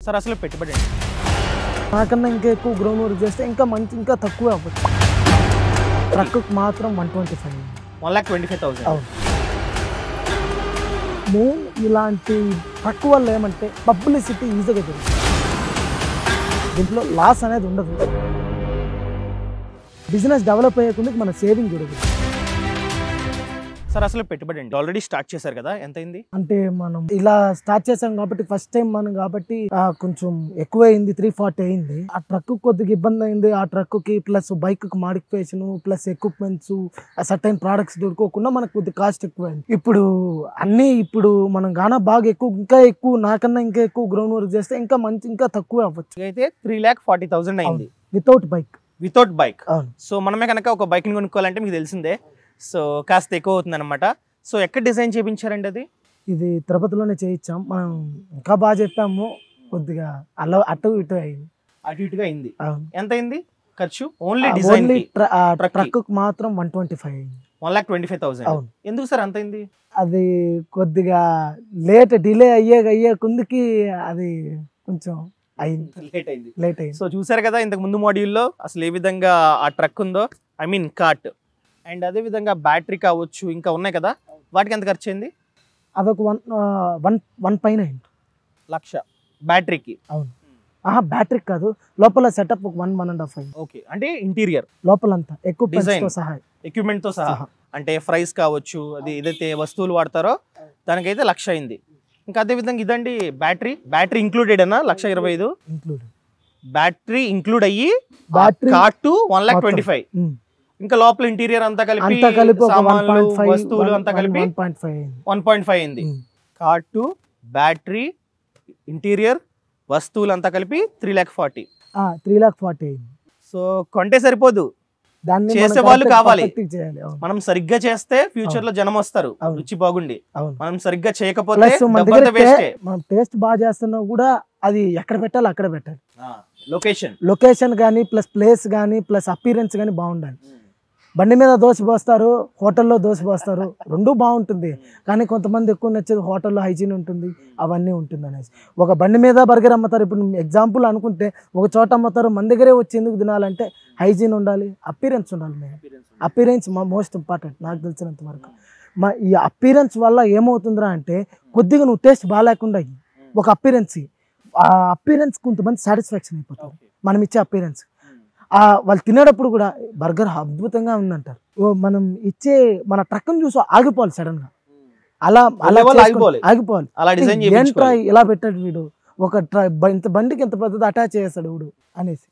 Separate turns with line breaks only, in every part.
Sir అసలు పెట్టుబడి
నాకన్నా ఇంకా ఎక్కువ గ్రౌండ్ వర్క్ చేస్తే ఇంకా మంచి ఇంకా తక్కువ అవ్వచ్చు. ట్రక్కు మాత్రం 125.
1,25,000.
అవును. మెయిన్ ఇలాంటి ట్రక్ వల్ల ఏమంటే పబ్లిసిటీ ఈజీగా జరుగుతుంది. దీంట్లో లాస్ అనేది ఉండదు. బిజినెస్ డెవలప్ అయ్యేకుందుకు మన సేవింగ్ జరుగుతుంది.
సార్ అసలు పెట్టుబడి అండి ఆల్రెడీ స్టార్ట్ చేశారు కదా, ఎంత అయింది?
అంటే మనం ఇలా స్టార్ట్ చేసాం కాబట్టి ఫస్ట్ టైం మనం కాబట్టి కొంచెం ఎక్కువ అయింది, 340 అయింది. ఆ ట్రక్ కొద్దిగా ఇబ్బంది అయింది. ఆ ట్రక్ కి ప్లస్ బైక్ కి modification plus equipments certain products దొరకకుండా మనకు కొద్దిగా కాస్ట్ ఎక్కువ అయింది. ఇప్పుడు మనం గానా బాగా ఇంకా ఎక్కువ నాకన్నా ఇంకా ఎక్కువ గ్రౌండ్ వర్క్ చేస్తే ఇంకా మంచి ఇంకా తక్కువ అవ్వచ్చు.
అయితే 3,40,000 అయింది
వితౌట్ బైక్.
అవును. సో మనమే కనుక ఒక బైక్ ని కొనుక్కోవాలంటే మీకు తెలిసిందే, సో కాస్త ఎక్కువ అవుతుంది అనమాట. సో ఎక్కడ డిజైన్ చేయించారండి అది?
ఇది తిరుపతిలోనే చేయించాం. మనం ఇంకా బాగా చెప్పాము, కొద్దిగా అటు ఇటుగా అయింది.
ఎంత అయింది ఖర్చు? ఓన్లీ డిజైన్
ట్రక్ మాత్రం 125 అయింది.
1,25,000.
అవును.
ఎందుకు సార్ అంత అయింది?
అది కొద్దిగా డిలే అయ్యే కుందికి అది కొంచెం
లేట్ అయింది.
సో
సో చూసారు కదా ఇంతకు ముందు మాడ్యూల్లో అసలు ఏ విధంగా ఆ ట్రక్ ఉందో, ఐ మీన్ కార్ట్, అండ్ అదే విధంగా బ్యాటరీ కావచ్చు ఇంకా ఉన్నాయి కదా, వాటికి ఎంత ఖర్చు అయింది?
అదొక 1 పైన
1,00,000 బ్యాటరీకి.
అవును. బ్యాటరీ కాదు, లోపల సెటప్ 1.5 అయింది.
ఓకే, అంటే ఇంటీరియర్
లోపలంతా ఎక్విప్మెంట్ తో సహా
అంటే ఫ్రైస్ కావచ్చు, అది ఏదైతే వస్తువులు వాడతారో దానికైతే 1,00,000 అయింది. ఇంకా అదే విధంగా ఇదండి బ్యాటరీ ఇంక్లూడెడ్ అన్న 1,25,000 బ్యాటరీ ఇంక్లూడ్ అయ్యి కార్టు 1,25,000. ఇంకా లోపల ఇంటీరియర్ అంతా కలిపి సామాన్లు వస్తువులు అంతా కలిపి 1.5 అయింది. కార్టు బ్యాటరీ ఇంటీరియర్ వస్తువులు అంతా కలిపి 3,40,000
అయింది.
సో కొంటే సరిపోదు, చేసే వాళ్ళు కావాలి. మనం సరిగ్గా చేస్తే ఫ్యూచర్ లో జనం వస్తారు, రుచి బాగుండి. మనం సరిగ్గా చేయకపోతే
మనం టేస్ట్ బాగా చేస్తున్నా కూడా అది ఎక్కడ పెట్టాలి అక్కడ పెట్టాలి.
లొకేషన్
కానీ ప్లస్ ప్లేస్ కానీ ప్లస్ అపీరెన్స్ కానీ బాగుండాలి. బండి మీద దోశ పోస్తారు, హోటల్లో దోశ పోస్తారు, రెండూ బాగుంటుంది. కానీ కొంతమంది ఎక్కువ నచ్చేది హోటల్లో హైజీన్ ఉంటుంది, అవన్నీ ఉంటుంది అనేసి. ఒక బండి మీద బర్గర్ అమ్ముతారు, ఇప్పుడు ఎగ్జాంపుల్ అనుకుంటే ఒక చోట అమ్ముతారు, మన దగ్గరే వచ్చి ఎందుకు తినాలంటే హైజీన్ ఉండాలి, అపీరెన్స్ ఉండాలి. అపీరెన్స్ మోస్ట్ ఇంపార్టెంట్ నాకు తెలిసినంత వరకు. ఈ అపీరెన్స్ వల్ల ఏమవుతుందిరా అంటే కొద్దిగా నువ్వు టేస్ట్ బాగాలేకుండా ఒక అపీరెన్స్ కొంతమంది సాటిస్ఫాక్షన్ అయిపోతారు మనం ఇచ్చే అపీరెన్స్. వాళ్ళు తినేటప్పుడు కూడా బర్గర్ అద్భుతంగా ఉందంటారు. మనం ఇచ్చే మన ట్రక్ని చూసి ఆగిపోవాలి, సడన్ గా అలా ఆగిపోవాలి. ఏంట్రా ఇలా పెట్టాడు వీడు, ఇంత బండికి ఇంత పెద్దది అటాచ్ చేస్తాడు వీడు అనేసి.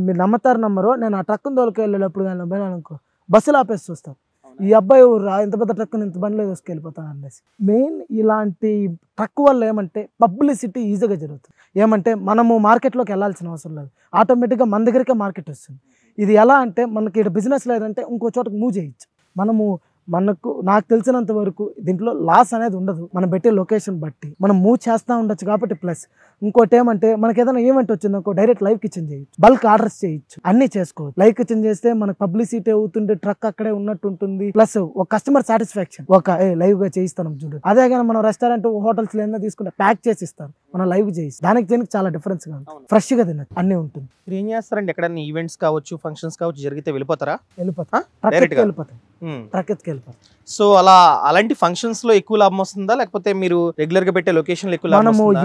మీరు నమ్మరో, నేను ఆ ట్రక్ని తోలుకు వెళ్ళేటప్పుడు కానీ అనుకో బస్సులు ఆపేసి చూస్తాను, ఈ అబ్బాయి ఇంత పెద్ద ట్రక్ ఇంత బండిలో తీసుకెళ్ళిపోతాను అనేసి. మెయిన్ ఇలాంటి ట్రక్ వల్ల ఏమంటే పబ్లిసిటీ ఈజీగా జరుగుతుంది. ఏమంటే మనము మార్కెట్లోకి వెళ్ళాల్సిన అవసరం లేదు, ఆటోమేటిక్గా మన దగ్గరికే మార్కెట్ వస్తుంది. ఇది ఎలా అంటే మనకి ఇక్కడ బిజినెస్ లేదంటే ఇంకో చోటకి మూవ్ చేయొచ్చు. నాకు తెలిసినంత వరకు దీంట్లో లాస్ అనేది ఉండదు. మనం పెట్టే లొకేషన్ బట్టి మనం మూవ్ చేస్తూ ఉండొచ్చు కాబట్టి. ప్లస్ ఇంకోటి ఏమంటే మనకి ఏదైనా ఈవెంట్ వచ్చిందనుకో డైరెక్ట్ లైవ్ కిచెన్ చేయొచ్చు, బల్క్ ఆర్డర్స్ చేయొచ్చు, అన్ని చేసుకోవచ్చు. లైవ్ కిచెన్ చేస్తే మనకు పబ్లిసిటీ అవుతుంటే ట్రక్ అక్కడే ఉన్నట్టు ఉంటుంది. ప్లస్ ఒక కస్టమర్ సాటిస్ఫాక్షన్, లైవ్ గా చేయిస్తాం చూడు. అదే కానీ మనం రెస్టారెంట్ హోటల్స్ లో ఏదైనా తీసుకుంటే ప్యాక్ చేసి ఇస్తారు, మనం లైవ్ చేయిస్తాం. దీనికి చాలా డిఫరెన్స్ గా ఉంటుంది, ఫ్రెష్ గా తినచ్చు, అన్ని ఉంటుంది.
ఏం చేస్తారండి, ఎక్కడైనా ఈవెంట్స్ కావచ్చు ఫంక్షన్స్ కావచ్చు జరిగితే వెళ్ళిపోతారా? సో అలాంటి ఫంక్షన్స్ లో ఎక్కువ లాభం వస్తుందా, లేకపోతే మీరు రెగ్యులర్ గా పెట్టే లొకేషన్ లో ఎక్కువ లాభం వస్తుందా?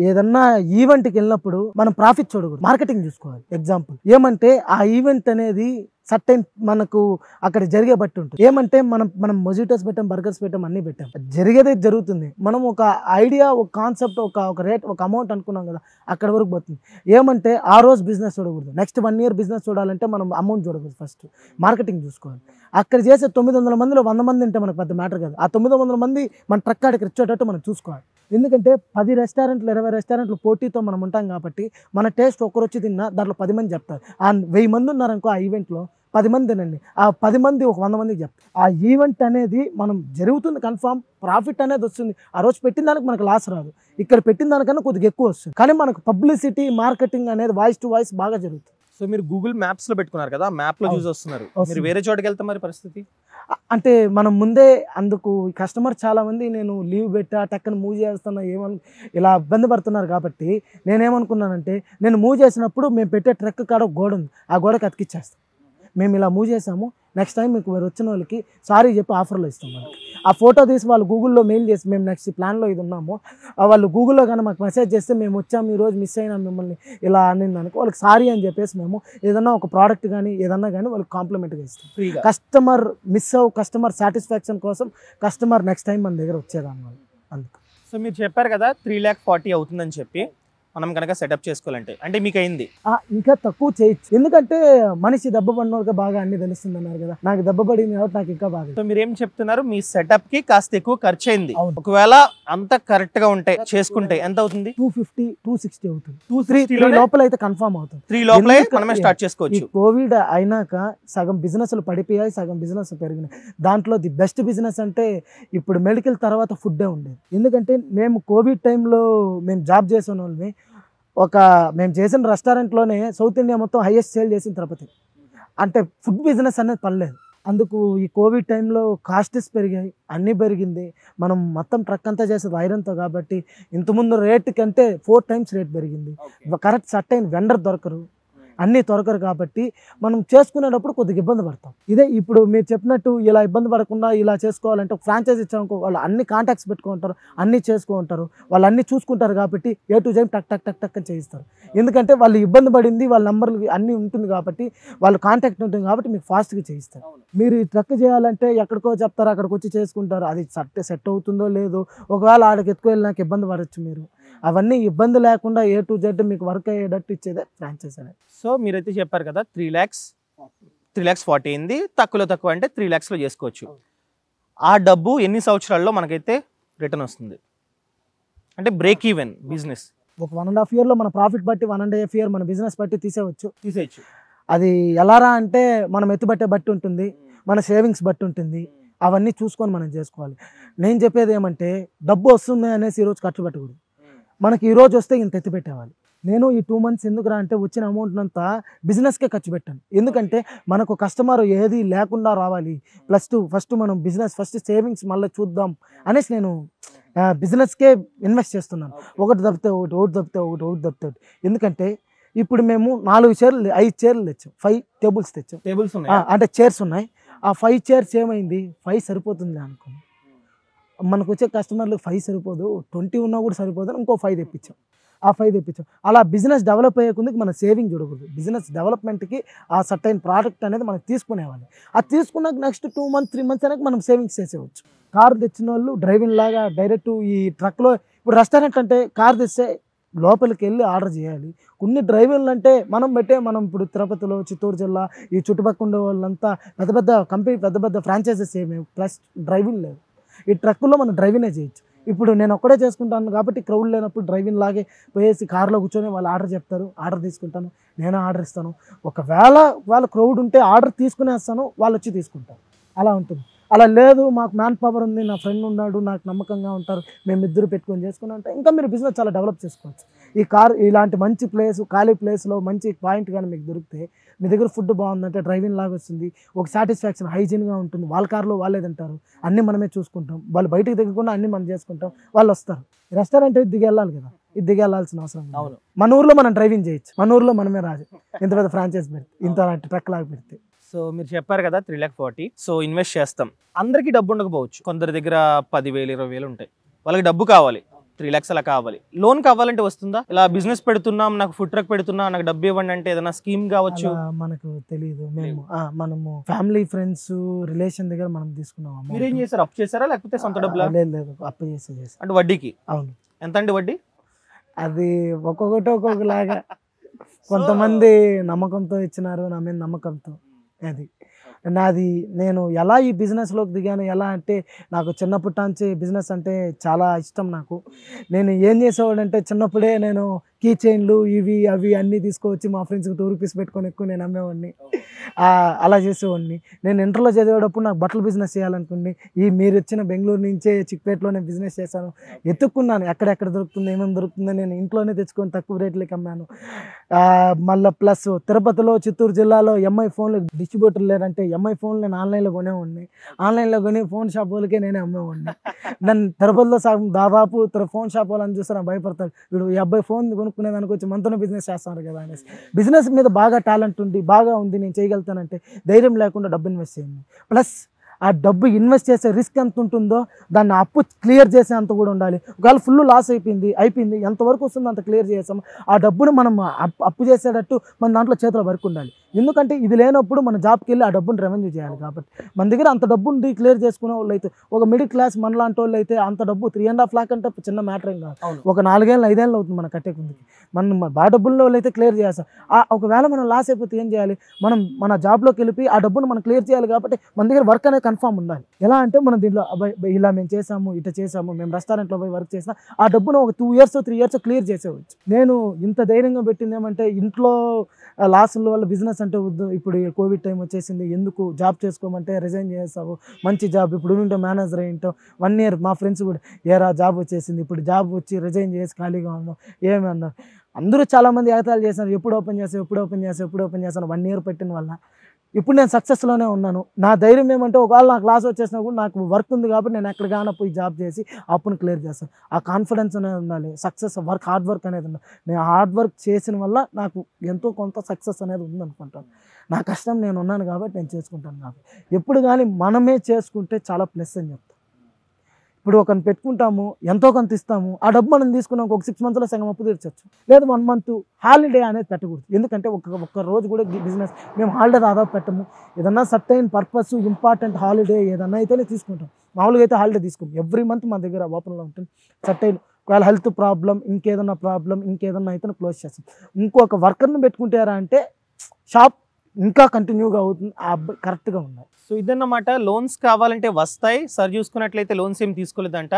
ఏదన్నా ఈవెంట్ కి వెళ్ళినప్పుడు మనం ప్రాఫిట్ చూడకూడదు, మార్కెటింగ్ చూసుకోవాలి. ఎగ్జాంపుల్ ఏమంటే ఆ ఈవెంట్ అనేది సర్టైన్ మనకు అక్కడ జరిగే బట్టి ఉంటుంది. ఏమంటే మనం మొజిటోస్ పెట్టాం, బర్గర్స్ పెట్టాం, అన్ని పెట్టాం, జరిగేదే జరుగుతుంది. మనం ఒక ఐడియా, ఒక కాన్సెప్ట్, ఒక రేట్, ఒక అమౌంట్ అనుకున్నాం కదా, అక్కడ వరకు పోతుంది. ఏమంటే ఆ రోజు బిజినెస్ చూడకూడదు, నెక్స్ట్ 1 year బిజినెస్ చూడాలంటే మనం అమౌంట్ చూడకూడదు, ఫస్ట్ మార్కెటింగ్ చూసుకోవాలి. అక్కడ చేసే 900 మందిలో 100 మంది ఉంటే మనకు పెద్ద మ్యాటర్ కాదు. ఆ 900 మంది మన ట్రక్ కాడికి వచ్చేటట్టు మనం చూసుకోవాలి. ఎందుకంటే 10 రెస్టారెంట్లు 20 రెస్టారెంట్లు పోటీతో మనం ఉంటాం కాబట్టి మన టేస్ట్ ఒకరు వచ్చి తిన్నా దాంట్లో 10 మంది చెప్తారు. ఆ 1000 మంది ఉన్నారనుకో ఆ ఈవెంట్లో 10 మంది తినండి, ఆ 10 మంది ఒక 100 మందికి చెప్తారు. ఆ ఈవెంట్ అనేది మనం జరుగుతుంది, కన్ఫామ్ ప్రాఫిట్ అనేది వస్తుంది. ఆ రోజు పెట్టిన దానికి మనకు లాస్ రాదు, ఇక్కడ పెట్టిన దానికన్నా కొద్దిగా ఎక్కువ వస్తుంది. కానీ మనకు పబ్లిసిటీ మార్కెటింగ్ అనేది వాయిస్ టు వాయిస్ బాగా జరుగుతుంది.
సో మీరు గూగుల్ మ్యాప్స్ లో పెట్టుకున్నారు కదా, మ్యాప్ లో చూసి వస్తున్నారు, మీరు వేరే చోటుకి వెళ్తే మరి పరిస్థితి
అంటే మనం ముందే అందుకు కస్టమర్ చాలా మంది నేను లీవ్ పెట్టా టక్కన మూవ్ చేస్తున్నా ఇలా ఇబ్బంది పడుతున్నారు కాబట్టి నేనేమనుకున్నానంటే నేను మూవ్ చేసినప్పుడు మేము పెట్టే ట్రక్ కాడ గోడ ఉంది, ఆ గోడకి అతికిచ్చేస్తాం. మేము ఇలా మూవ్ చేసాము, నెక్స్ట్ టైం మీకు వచ్చిన వాళ్ళకి సారీ చెప్పి ఆఫర్లో ఇస్తాం. వాళ్ళకి ఆ ఫోటో తీసి వాళ్ళు గూగుల్లో మెయిల్ చేసి మేము నెక్స్ట్ ప్లాన్లో ఇది ఉన్నాము, వాళ్ళు గూగుల్లో కానీ మాకు మెసేజ్ చేస్తే మేము వచ్చాము ఈరోజు మిస్ అయినా మిమ్మల్ని ఇలా అనిందానికి వాళ్ళకి సారీ అని చెప్పేసి మేము ఏదన్నా ఒక ప్రోడక్ట్ కానీ ఏదన్నా కానీ వాళ్ళకి కాంప్లిమెంట్గా ఇస్తాం. కస్టమర్ కస్టమర్ సాటిస్ఫాక్షన్ కోసం కస్టమర్ నెక్స్ట్ టైం మన దగ్గర వచ్చేదాన్ని అందుకు.
సో మీరు చెప్పారు కదా 3,40,000 అవుతుందని చెప్పి, మనం కనుక సెటప్ చేసుకోవాలంటే అంటే మీకు అయింది
ఇంకా తక్కువ చేయొచ్చు, ఎందుకంటే మనిషి దెబ్బ పడిన బాగా అన్ని తెలుస్తుంది అన్నారు కదా, నాకు దెబ్బ పడింది కాబట్టి నాకు ఇంకా బాగా.
సో మీరు ఏం చెప్తున్నారు, మీ సెటప్ కి కాస్త ఎక్కువ ఖర్చు అయింది, ఒకవేళ అంత కరెక్ట్ గా ఉంటే చేసుకుంటే ఎంత అవుతుంది?
250, 260 అవుతుంది. 2-3 లోపల అయితే కన్ఫర్మ్ అవుతుంది.
3 లోపలే మనమే స్టార్ట్ చేసుకోవచ్చు.
కోవిడ్ అయినాక సగం బిజినెస్లు పడిపోయాయి, సగం బిజినెస్ పెరిగినాయి. దాంట్లో ది బెస్ట్ బిజినెస్ అంటే ఇప్పుడు మెడికల్ తర్వాత ఫుడ్డే ఉండేది. ఎందుకంటే మేము కోవిడ్ టైంలో మేము జాబ్ చేసిన వాళ్ళని మేము చేసిన రెస్టారెంట్లోనే సౌత్ ఇండియా మొత్తం హైయెస్ట్ సేల్ చేసిన తిరుపతి. అంటే ఫుడ్ బిజినెస్ అనేది పర్లేదు. అందుకు ఈ కోవిడ్ టైంలో కాస్టెస్ పెరిగాయి, అన్నీ పెరిగింది. మనం మొత్తం ట్రక్ అంతా చేసేది ఐరన్తో కాబట్టి ఇంతకుముందు రేట్ కంటే 4 times రేట్ పెరిగింది. కరెక్ట్ సెట్ అయిన వెండర్ దొరకరు, అన్నీ దొరకరు కాబట్టి మనం చేసుకునేటప్పుడు కొద్దిగా ఇబ్బంది పడతాం. ఇదే ఇప్పుడు మీరు చెప్పినట్టు ఇలా ఇబ్బంది పడకుండా ఇలా చేసుకోవాలంటే ఒక ఫ్రాంచైజ్ ఇచ్చామనుకో, వాళ్ళు అన్ని కాంటాక్ట్స్ పెట్టుకుంటారు, అన్నీ చేసుకుంటారు, వాళ్ళు అన్నీ చూసుకుంటారు కాబట్టి A to Z టక్ టక్ టక్ టక్ అని చేయిస్తారు. ఎందుకంటే వాళ్ళు ఇబ్బంది పడింది, వాళ్ళ నెంబర్లు అన్నీ ఉంటుంది కాబట్టి వాళ్ళు కాంటాక్ట్ ఉంటుంది కాబట్టి మీకు ఫాస్ట్గా చేయిస్తారు. మీరు ఈ ట్రక్ చేయాలంటే ఎక్కడికో చెప్తారు, అక్కడికి వచ్చి చేసుకుంటారు, అది సెట్ అవుతుందో లేదో, ఒకవేళ ఆడికి ఎత్తుకు నాకు ఇబ్బంది పడవచ్చు. మీరు అవన్నీ ఇబ్బంది లేకుండా A to Z మీకు వర్క్ అయ్యేటట్టు ఇచ్చేదే ఫ్రాంచైజ్ అనేది.
సో మీరైతే చెప్పారు కదా 3,40,000 అయింది, తక్కువ అంటే 3 lakhs లో చేసుకోవచ్చు. ఆ డబ్బు ఎన్ని సంవత్సరాల్లో మనకైతే రిటర్న్ వస్తుంది? అంటే బ్రేక్ ఈవెన్ బిజినెస్
ఒక 1.5 yearలో మన ప్రాఫిట్ బట్టి 1.5 year మన బిజినెస్ బట్టి తీసేయచ్చు. అది ఎలారా అంటే మనం ఎత్తుబట్టే బట్టి ఉంటుంది, మన సేవింగ్స్ బట్టి ఉంటుంది, అవన్నీ చూసుకొని మనం చేసుకోవాలి. నేను చెప్పేది ఏమంటే డబ్బు వస్తుంది అనేసి ఈరోజు ఖర్చు పెట్టకూడదు. మనకి ఈరోజు వస్తే ఇంత ఎత్తి పెట్టేవాలి. నేను ఈ 2 months ఎందుకురా అంటే వచ్చిన అమౌంట్ అంతా బిజినెస్కే ఖర్చు పెట్టాను. ఎందుకంటే మనకు కస్టమర్ ఏది లేకుండా రావాలి, ఫస్ట్ మనం బిజినెస్ సేవింగ్స్ మళ్ళీ చూద్దాం అనేసి నేను బిజినెస్కే ఇన్వెస్ట్ చేస్తున్నాను. ఒకటి తప్పితే ఒకటి. ఎందుకంటే ఇప్పుడు మేము 4 chairs 5 chairs తెచ్చాం, 5 tables తెచ్చాం. అంటే చైర్స్ ఉన్నాయి. ఆ 5 chairs ఏమైంది, 5 సరిపోతుంది అనుకో. మనకు వచ్చే కస్టమర్లు 5 సరిపోదు, 20 ఉన్నా కూడా సరిపోదు, ఇంకో 5 తెప్పించాం. ఆ 5 తెప్పించాం. అలా బిజినెస్ డెవలప్ అయ్యే కొద్దికి మన సేవింగ్ చూడకూడదు. బిజినెస్ డెవలప్మెంట్కి ఆ సర్టైన్ ప్రోడక్ట్ అనేది మనం తీసుకునేవాలి. అది తీసుకున్నాక నెక్స్ట్ 2 months 3 months అనేది మనం సేవింగ్స్ చేసేవచ్చు. కార్ తెచ్చిన వాళ్ళు డ్రైవింగ్ లాగా డైరెక్ట్ ఈ ట్రక్లో, ఇప్పుడు రెస్టారెంట్ అంటే కార్ తెస్తే లోపలికి వెళ్ళి ఆర్డర్ చేయాలి. కొన్ని డ్రైవింగ్లు అంటే మనం ఇప్పుడు తిరుపతిలో, చిత్తూరు జిల్లా ఈ చుట్టుపక్కల ఉండే వాళ్ళంతా పెద్ద కంపెనీ పెద్ద ఫ్రాంచైజెస్ ఏమేమి ప్లస్ డ్రైవింగ్ లేదు. ఈ ట్రక్కులో మనం డ్రైవింగే చేయొచ్చు. ఇప్పుడు నేను ఒక్కడే చేసుకుంటాను కాబట్టి క్రౌడ్ లేనప్పుడు డ్రైవింగ్ లాగే పోయేసి కార్లో కూర్చొని వాళ్ళు ఆర్డర్ చెప్తారు, ఆర్డర్ తీసుకుంటాను, నేను ఆర్డర్ ఇస్తాను. ఒకవేళ వాళ్ళ క్రౌడ్ ఉంటే ఆర్డర్ తీసుకునేస్తాను, వాళ్ళు వచ్చి తీసుకుంటారు. అలా ఉంటుంది. అలా లేదు మాకు మ్యాన్ పవర్ ఉంది, నా ఫ్రెండ్ ఉన్నాడు, నాకు నమ్మకంగా ఉంటారు, మేము ఇద్దరు పెట్టుకొని చేసుకుని అంటే ఇంకా మీరు బిజినెస్ చాలా డెవలప్ చేసుకోవచ్చు. ఈ కార్ ఇలాంటి మంచి ఖాళీ ప్లేస్లో మంచి పాయింట్ కానీ మీకు దొరికితే, మీ దగ్గర ఫుడ్ బాగుందంటే డ్రైవింగ్ లాగా వస్తుంది, ఒక సాటిస్ఫాక్షన్, హైజీన్గా ఉంటుంది. వాళ్ళ కార్లో వాళ్ళే తింటారు, అన్నీ మనమే చూసుకుంటాం, వాళ్ళు బయటకు దిగకుండా అన్నీ మనం చేసుకుంటాం, వాళ్ళు వస్తారు. రెస్టారెంట్ అయితే దిగెళ్ళాలి కదా, ఇది దిగెళ్ళాల్సిన అవసరం. అవును, మన ఊర్లో మనం డ్రైవింగ్ చేయొచ్చు, మన ఊర్లో మనమే రాజు. ఇంత పెద్ద ఫ్రాంచైజ్ పెడితే, ఇంత ట్రక్ లాగా పెడితే.
సో మీరు చెప్పారు కదా 3,40,000. సో ఇన్వెస్ట్ చేస్తాం. అందరికీ డబ్బు ఉండకపోవచ్చు, కొందరి దగ్గర 10,000 20,000 ఉంటాయి, వాళ్ళకి డబ్బు కావాలి, 3 lakhs అలా కావాలి. లోన్ కావాలంటే వస్తుందా? ఇలా బిజినెస్ పెడుతున్నాం, నాకు ఫుడ్ ట్రక్ పెడుతున్నా, నాకు డబ్బు ఇవ్వండి అంటే ఏదైనా స్కీమ్ కావచ్చు? మనకు తెలియదు. మనము ఫ్యామిలీ ఫ్రెండ్స్ రిలేషన్ దగ్గర మనం తీసుకున్నాం. మీరు ఏం చేశారు, అప్పు చేశారా లేకపోతే సొంత డబ్బులా? లేదు, అప్పు చేసి. అంటే వడ్డీకి? అవును. ఎంత అండి వడ్డీ? అది ఒక్కొక్కలాగా. కొంతమంది నమ్మకంతో ఇచ్చినారు, నా మీద నమ్మకంతో. అది నేను ఎలా ఈ బిజినెస్లోకి దిగాను, ఎలా అంటే నాకు చిన్నప్పటి నుంచి బిజినెస్ అంటే చాలా ఇష్టం. నేను ఏం చేసేవాడు అంటే చిన్నప్పుడే నేను
కీ చైన్లు ఇవి అవి అన్నీ తీసుకొచ్చి మా ఫ్రెండ్స్కి 2 రూపీస్ పెట్టుకొని ఎక్కువ నేను అమ్మేవాడిని. అలా చేసేవాడిని. నేను ఇంటర్లో చదివేటప్పుడు నాకు బట్టల బిజినెస్ చేయాలనుకుంది. మీరు వచ్చిన బెంగళూరు నుంచే చిక్పేటలోనే బిజినెస్ చేశాను. ఎత్తుక్కున్నాను ఎక్కడెక్కడ దొరుకుతుంది, ఏమేమి దొరుకుతుందో నేను ఇంట్లోనే తెచ్చుకొని తక్కువ రేట్లకి అమ్మాను. మళ్ళీ ప్లస్ తిరుపతిలో, చిత్తూరు జిల్లాలో ఎంఐ ఫోన్లు డిస్ట్రిబ్యూటర్ లేదంటే ఎంఐ ఫోన్లు నేను ఆన్లైన్లో కొనేవాడిని. ఆన్లైన్లో కొని ఫోన్ షాప్ వాళ్ళకే నేనే అమ్మేవాడిని. నన్ను తిరుపతిలో దాదాపు ఫోన్ షాప్ వాళ్ళని చూస్తే నాకు భయపడతాడు, వీడు ఈ అబ్బాయి ఫోన్ కొనుక్కునేదానికి వచ్చి మనతోనే బిజినెస్ చేస్తాను కదా అనేసి. బిజినెస్ మీద బాగా టాలెంట్ బాగా ఉంది, నేను చేయగలుగుతానంటే ధైర్యం లేకుండా డబ్బు ఇన్వెస్ట్ చేయండి. ప్లస్ ఆ డబ్బు ఇన్వెస్ట్ చేసే రిస్క్ ఎంత ఉంటుందో దాన్ని అప్పు క్లియర్ చేసే అంత కూడా ఉండాలి. ఒకవేళ ఫుల్ లాస్ అయిపోయింది ఎంతవరకు వస్తుందో అంత క్లియర్ చేసాము. ఆ డబ్బును మనం అప్పు చేసేటట్టు మన దాంట్లో చేతిలో వరకు ఉండాలి. ఎందుకంటే ఇది లేనప్పుడు మన జాబ్కి వెళ్ళి ఆ డబ్బును రెవెన్యూ చేయాలి. కాబట్టి మన దగ్గర అంత డబ్బుని క్లియర్ చేసుకునే వాళ్ళు అయితే, ఒక మిడిల్ క్లాస్ మనలాంటి వాళ్ళు అయితే అంత డబ్బు 3.5 లాక్ అంటే చిన్న మ్యాటర్ ఏం కాదు. ఒక 4 ఏళ్ళు 5 ఏళ్ళు అవుతుంది మనం కట్టే కొందికి. మనం బాగా డబ్బుల్లో వాళ్ళు అయితే క్లియర్ చేస్తాం. ఒకవేళ మనం లాస్ అయిపోతే ఏం చేయాలి, మనం మన జాబ్లోకి వెళ్ళి ఆ డబ్బును మనం క్లియర్ చేయాలి. కాబట్టి మన దగ్గర వర్క్ అనేది కన్ఫామ్ ఉండాలి. ఎలా అంటే మనం దీంట్లో ఇలా మేము చేసాము, ఇట్లా చేసాము, మేము రెస్టారెంట్లో పోయి వర్క్ చేసినా ఆ డబ్బును ఒక 2 ఇయర్స్ 3 ఇయర్స్ క్లియర్ చేసేవచ్చు. నేను ఇంత ధైర్యంగా పెట్టింది ఏమంటే, ఇంట్లో లాసుల వల్ల బిజినెస్ అంటే వద్దు, ఇప్పుడు కోవిడ్ టైం వచ్చేసింది, ఎందుకు జాబ్ చేసుకోమంటే రిజైన్ చేస్తావు, మంచి జాబ్ ఇప్పుడు ఉంటే మేనేజర్ అయ్యింటావు. 1 ఇయర్ మా ఫ్రెండ్స్ కూడా ఏరా జాబ్ వచ్చేసింది, ఇప్పుడు జాబ్ వచ్చి రిజైన్ చేసి ఖాళీగా ఉన్నాం ఏమి అన్నారు. అందరూ చాలామంది ఎగతాళి చేశారు, ఎప్పుడు ఓపెన్ చేస్తాను 1 ఇయర్ పెట్టిన వల్ల. ఇప్పుడు నేను సక్సెస్లోనే ఉన్నాను. నా ధైర్యం ఏమంటే, ఒకవేళ నాకు లాస్ వచ్చేసినా కూడా నాకు వర్క్ ఉంది కాబట్టి నేను ఎక్కడికైనా పోయి జాబ్ చేసి అప్పును క్లియర్ చేస్తాను. ఆ కాన్ఫిడెన్స్ అనేది ఉండాలి. సక్సెస్ హార్డ్ వర్క్ అనేది ఉండాలి. నేను హార్డ్ వర్క్ చేసిన వల్ల నాకు ఎంతో కొంత సక్సెస్ అనేది ఉందనుకుంటాను. నా కష్టం నేను ఉన్నాను కాబట్టి నేను చేసుకుంటాను. కాబట్టి ఎప్పుడు కానీ మనమే చేసుకుంటే చాలా ప్లస్ అని చెప్తాను. ఇప్పుడు ఒకరిని పెట్టుకుంటాము, ఎంతో కొంత ఇస్తాము, ఆ డబ్బు మనం తీసుకున్నాం ఒక 6 మంత్స్లో సగం అప్పు తీర్చవచ్చు. లేదు 1 మంత్ హాలిడే అనేది పెట్టకూడదు. ఎందుకంటే ఒక్క రోజు కూడా బిజినెస్ మేము హాలిడే దాదాపు పెట్టము. ఏదన్నా సర్టైన్ పర్పస్ ఇంపార్టెంట్ హాలిడే ఏదన్నా అయితేనే తీసుకుంటాం. మామూలుగా అయితే హాలిడే తీసుకోం. ఎవ్రీ మంత్ మా దగ్గర ఓపెన్లో ఉంటుంది. సర్టైన్ ఒకవేళ హెల్త్ ప్రాబ్లం, ఇంకేదన్నా అయితే క్లోజ్ చేస్తాం. ఇంకొక వర్కర్ని పెట్టుకుంటారా అంటే షాప్ ఇంకా కంటిన్యూగా అవుతుంది. ఆ అబ్బాయి కరెక్ట్గా ఉన్నాయి.
సో ఇదన్నమాట, లోన్స్ కావాలంటే వస్తాయి. సార్ చూసుకున్నట్లయితే లోన్స్ ఏం తీసుకోలేదంట,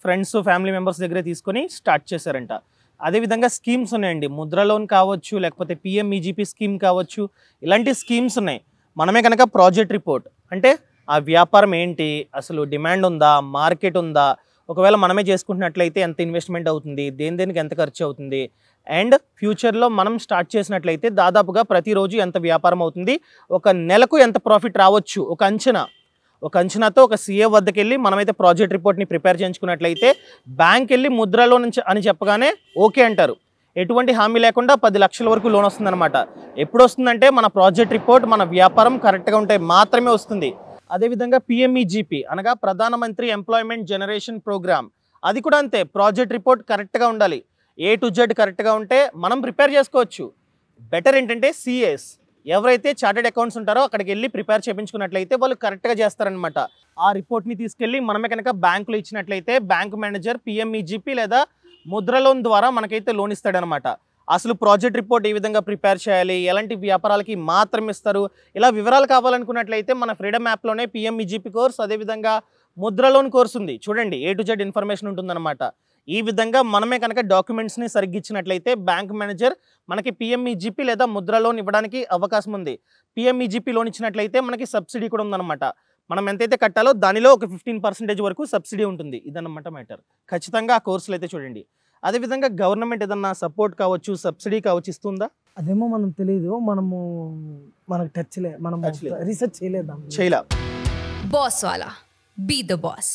ఫ్రెండ్స్ ఫ్యామిలీ మెంబర్స్ దగ్గరే తీసుకొని స్టార్ట్ చేశారంట. అదేవిధంగా స్కీమ్స్ ఉన్నాయండి, ముద్ర లోన్ కావచ్చు, లేకపోతే పిఎంఈజీపీ స్కీమ్ కావచ్చు, ఇలాంటి స్కీమ్స్ ఉన్నాయి. మనమే కనుక ప్రాజెక్ట్ రిపోర్ట్ అంటే ఆ వ్యాపారం ఏంటి, అసలు డిమాండ్ ఉందా, మార్కెట్ ఉందా, ఒకవేళ మనమే చేసుకుంటున్నట్లయితే ఎంత ఇన్వెస్ట్మెంట్ అవుతుంది, దేనికి ఎంత ఖర్చు అవుతుంది, అండ్ ఫ్యూచర్లో మనం స్టార్ట్ చేసినట్లయితే దాదాపుగా ప్రతిరోజు ఎంత వ్యాపారం అవుతుంది, ఒక నెలకు ఎంత ప్రాఫిట్ రావచ్చు, ఒక అంచనాతో ఒక సీఏ వద్దకు వెళ్ళి మనమైతే ప్రాజెక్ట్ రిపోర్ట్ని ప్రిపేర్ చేయించుకున్నట్లయితే బ్యాంక్ వెళ్ళి ముద్రలో నుంచి అని చెప్పగానే ఓకే అంటారు. ఎటువంటి హామీ లేకుండా 10 లక్షల వరకు లోన్ వస్తుందన్నమాట. ఎప్పుడు వస్తుందంటే మన ప్రాజెక్ట్ రిపోర్ట్, మన వ్యాపారం కరెక్ట్గా ఉంటే మాత్రమే వస్తుంది. అదేవిధంగా పిఎంఈజీపీ అనగా ప్రధానమంత్రి ఎంప్లాయ్మెంట్ జనరేషన్ ప్రోగ్రామ్, అది కూడా అంతే. ప్రాజెక్ట్ రిపోర్ట్ కరెక్ట్గా ఉండాలి, A to Z కరెక్ట్గా ఉంటే మనం ప్రిపేర్ చేసుకోవచ్చు. బెటర్ ఏంటంటే సిఏఎస్ ఎవరైతే చార్టెడ్ అకౌంట్స్ ఉంటారో అక్కడికి వెళ్ళి ప్రిపేర్ చేయించుకున్నట్లయితే వాళ్ళు కరెక్ట్గా చేస్తారనమాట. ఆ రిపోర్ట్ని తీసుకెళ్ళి మనమే కనుక బ్యాంకులో ఇచ్చినట్లయితే బ్యాంక్ మేనేజర్ పిఎంఈజీపీ లేదా ముద్ర లోన్ ద్వారా మనకైతే లోన్ ఇస్తాడనమాట. అసలు ప్రాజెక్ట్ రిపోర్ట్ ఏ విధంగా ప్రిపేర్ చేయాలి, ఎలాంటి వ్యాపారాలకి మాత్రం ఇస్తారు, ఇలా వివరాలు కావాలనుకున్నట్లయితే మన ఫ్రీడమ్ యాప్లోనే పిఎంఈజీపీ కోర్స్, అదేవిధంగా ముద్ర లోన్ కోర్స్ ఉంది చూడండి. A to Z ఇన్ఫర్మేషన్ ఉంటుందన్నమాట. ఈ విధంగా మనమే కనుక డాక్యుమెంట్స్ని సరిగ్గా ఇచ్చినట్లయితే బ్యాంక్ మేనేజర్ మనకి పిఎంఈజీపీ లేదా ముద్ర లోన్ ఇవ్వడానికి అవకాశం ఉంది. పిఎంఈజీపీ లోన్ ఇచ్చినట్లయితే మనకి సబ్సిడీ కూడా ఉందన్నమాట. మనం ఎంతైతే కట్టాలో దానిలో ఒక 15% వరకు సబ్సిడీ ఉంటుంది. ఇదన్నమాట మ్యాటర్. ఖచ్చితంగా ఆ కోర్సులు అయితే చూడండి. అదేవిధంగా గవర్నమెంట్ ఏదన్నా సపోర్ట్ కావచ్చు, సబ్సిడీ కావచ్చు ఇస్తుందా?
అదేమో మనం తెలియదు, మనకు టచ్ మనం రీసెర్చ్ చేయలేదు.
చేయలా.
బాస్ వాలా, బీ ద బాస్.